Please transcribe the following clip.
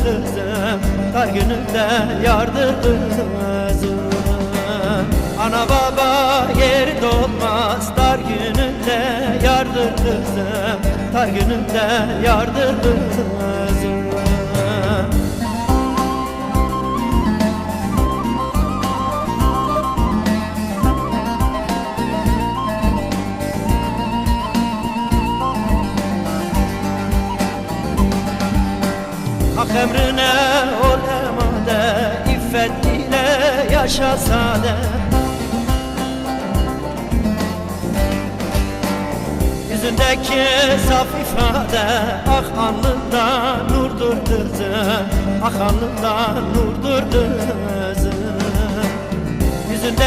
kızım, dar gününde yardır kızım. Ana baba yeri dolmaz, dar gününde yardır kızım, dar gününde yardır kızım. Hak emrine ol emade, iffet ile yaşa sade. Yüzündeki saf ifade, ah alnında nurdur kızım, ah alnında nurdur kızım. Yüzünde